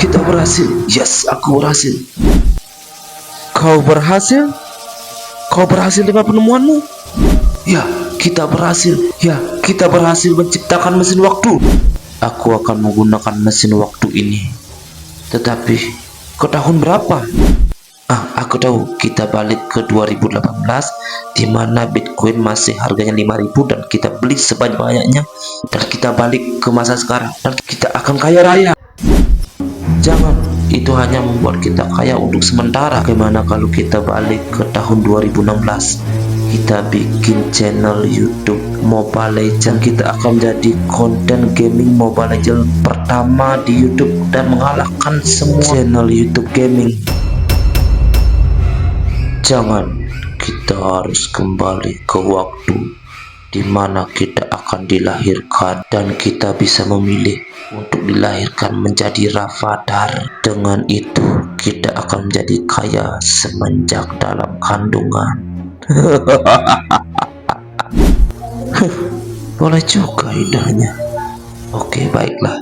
kita berhasil. Yes, aku berhasil. Kau berhasil? Kau berhasil dengan penemuanmu? Ya, kita berhasil. Ya, kita berhasil menciptakan mesin waktu. Aku akan menggunakan mesin waktu ini. Tetapi, ke tahun berapa? Aku tahu. Kita balik ke 2018, di mana Bitcoin masih harganya 5.000 dan kita beli sebanyak-banyaknya, dan kita balik ke masa sekarang dan kita akan kaya raya. Jangan, itu hanya membuat kita kaya untuk sementara. Bagaimana kalau kita balik ke tahun 2016? Kita bikin channel YouTube Mobile Legends. Kita akan jadi konten gaming Mobile Legends pertama di YouTube dan mengalahkan semua channel YouTube gaming. Jangan, kita harus kembali ke waktu di mana kita akan dilahirkan dan kita bisa memilih untuk dilahirkan menjadi Rafathar. Dengan itu kita akan menjadi kaya semenjak dalam kandungan. Boleh juga idenya. Oke, baiklah.